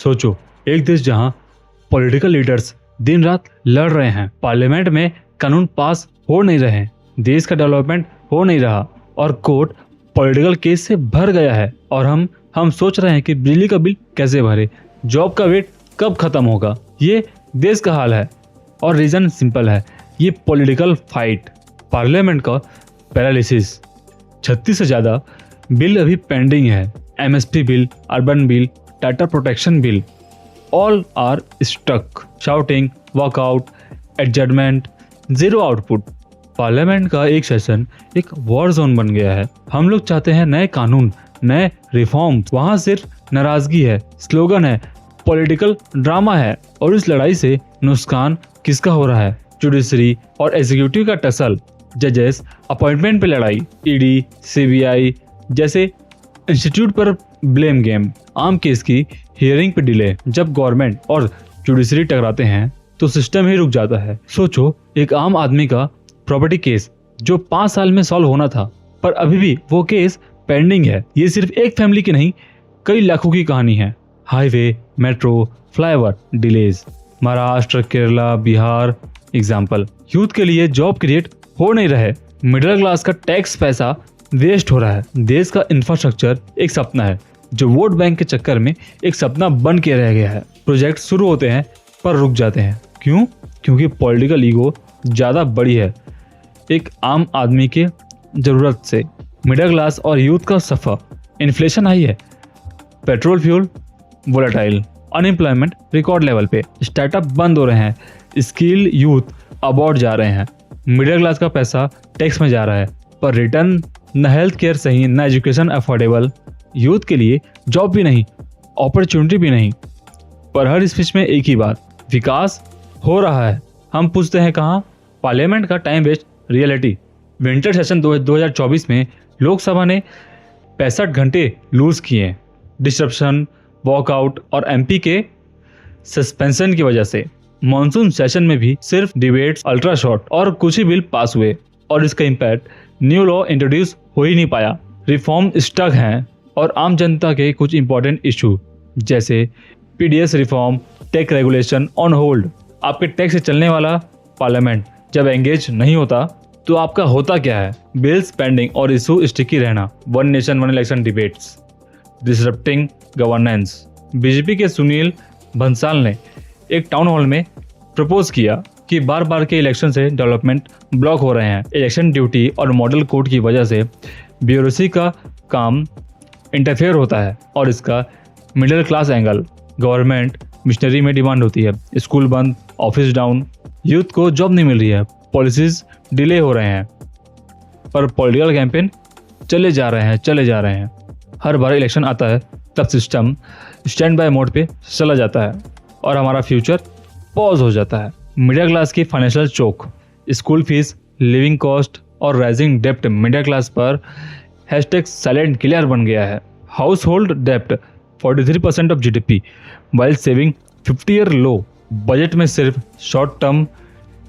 सोचो, एक देश जहां पॉलिटिकल लीडर्स दिन रात लड़ रहे हैं, पार्लियामेंट में कानून पास हो नहीं रहे, देश का डेवलपमेंट हो नहीं रहा और कोर्ट पॉलिटिकल केस से भर गया है और हम सोच रहे हैं कि बिजली का बिल कैसे भरे, जॉब का वेट कब खत्म होगा। ये देश का हाल है और रीजन सिंपल है, ये पॉलिटिकल फाइट, पार्लियामेंट का पैरालिसिस। 36 से ज़्यादा बिल अभी पेंडिंग है, MSP bill, urban bill, data protection bill, all are stuck, shouting, walkout, adjustment, zero output. Parliament का एक सेशन एक वॉर जोन बन गया है। हम लोग चाहते हैं नए कानून, नए रिफॉर्म, वहाँ सिर्फ नाराजगी है, स्लोगन है, पॉलिटिकल ड्रामा है और इस लड़ाई से नुकसान किसका हो रहा है? जुडिशरी और एग्जीक्यूटिव का टसल, जजेस अपॉइंटमेंट पे लड़ाई, ईडी, सीबीआई जैसे इंस्टीट्यूट पर ब्लेम गेम, आम केस की हियरिंग पे डिले। जब गवर्नमेंट और जुडिशरी टकराते हैं तो सिस्टम ही रुक जाता है। सोचो, एक आम आदमी का प्रॉपर्टी केस जो 5 साल में सॉल्व होना था, पर अभी भी वो केस पेंडिंग है। ये सिर्फ एक फैमिली की नहीं, कई लाखों की कहानी है। Highway, metro, flyover delays, Maharashtra, Kerala, Bihar example. Youth के लिए जॉब क्रिएट हो नहीं रहे, मिडिल क्लास का टैक्स पैसा वेस्ट हो रहा है। देश का इंफ्रास्ट्रक्चर एक सपना है जो वोट बैंक के चक्कर में एक सपना बन के रह गया है। प्रोजेक्ट शुरू होते हैं पर रुक जाते हैं। क्यों? क्योंकि पॉलिटिकल ईगो ज़्यादा बड़ी है एक आम आदमी के ज़रूरत से। मिडिल क्लास और यूथ का सफ़र, इन्फ्लेशन हाई है, petrol fuel volatile, unemployment record level पे, स्टार्टअप बंद हो रहे हैं, स्किल यूथ अबॉर्ड जा रहे हैं, मिडिल क्लास का पैसा टैक्स में जा रहा है पर रिटर्न न हेल्थ केयर सही, न एजुकेशन अफोर्डेबल, यूथ के लिए जॉब भी नहीं, अपॉर्चुनिटी भी नहीं। पर हर स्पीच में एक ही बात, विकास हो रहा है। हम पूछते हैं कहाँ? पार्लियामेंट का time waste reality. Winter session 2024 में लोकसभा ने 65 घंटे लूज किए, डिस्ट्रप्शन, वॉकआउट और एमपी के सस्पेंशन की वजह से। मॉनसून सेशन में भी सिर्फ डिबेट्स, अल्ट्रा शॉर्ट और कुछ ही बिल पास हुए और इसका इम्पैक्ट न्यू लॉ इंट्रोड्यूस हो ही नहीं पाया। रिफॉर्म स्टक हैं और आम जनता के कुछ इंपॉर्टेंट इशू जैसे PDS reform, tax regulation on hold. आपके टैक्स से चलने वाला पार्लियामेंट जब एंगेज नहीं होता तो आपका होता क्या है? बिल्स पेंडिंग और इशू स्टिकी रहना, one nation one election debates, disrupting governance. BJP के सुनील भंसाल ने एक टाउन हॉल में प्रपोज किया कि बार बार के इलेक्शन से डेवलपमेंट ब्लॉक हो रहे हैं। इलेक्शन ड्यूटी और मॉडल कोड की वजह से ब्यूरोक्रेसी का काम इंटरफेयर होता है और इसका middle class angle. Government missionary में डिमांड होती है, स्कूल बंद, ऑफिस डाउन, यूथ को जॉब नहीं मिल रही है, पॉलिसीज डिले हो रहे हैं पर पॉलिटिकल कैंपेन चले जा रहे हैं। हर बार इलेक्शन आता है तब सिस्टम स्टैंड बाय मोड पे चला जाता है और हमारा फ्यूचर पॉज हो जाता है। मिडिल क्लास की financial choke, school fees, living cost और राइजिंग डेप्ट मिडिल क्लास पर #साइलेंट किलर बन गया है। हाउस होल्ड डेप्ट 43% of GDP while saving 50 year low. Budget में सिर्फ शॉर्ट टर्म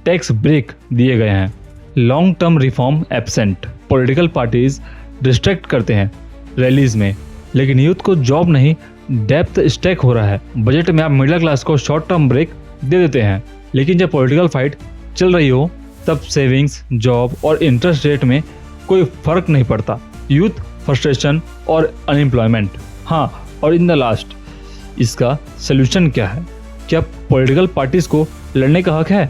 टैक्स ब्रेक दिए गए हैं, long term reform absent. Political parties distract करते हैं रैलीज में, लेकिन यूथ को जॉब नहीं, डेप्थ स्टैक हो रहा है। बजट में आप मिडिल क्लास को शॉर्ट टर्म ब्रेक दे देते हैं, लेकिन जब पॉलिटिकल फाइट चल रही हो तब सेविंग्स, जॉब और इंटरेस्ट रेट में कोई फर्क नहीं पड़ता। यूथ फ्रस्ट्रेशन और अनएम्प्लॉयमेंट। हाँ, और इन द लास्ट, इसका सलूशन क्या है? क्या पॉलिटिकल पार्टीज को लड़ने का हक है?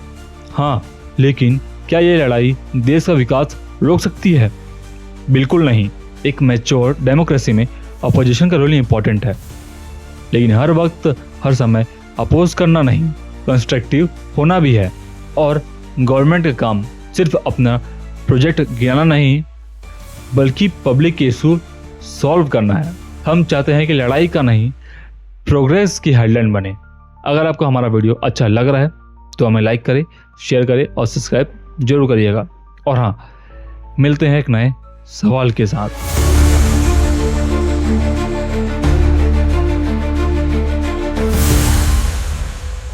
हाँ, लेकिन क्या ये लड़ाई देश का विकास रोक सकती है? बिल्कुल नहीं। एक मैच्योर डेमोक्रेसी में अपोजिशन का रोल इंपॉर्टेंट है, लेकिन हर वक्त हर समय अपोज करना नहीं, कंस्ट्रक्टिव होना भी है। और गवर्नमेंट का काम सिर्फ अपना प्रोजेक्ट गिनाना नहीं बल्कि पब्लिक इशू सॉल्व करना है। हम चाहते हैं कि लड़ाई का नहीं, प्रोग्रेस की हेडलाइन बने। अगर आपको हमारा वीडियो अच्छा लग रहा है तो हमें लाइक करें, शेयर करें और सब्सक्राइब जरूर करिएगा। और हाँ, मिलते हैं एक नए सवाल के साथ।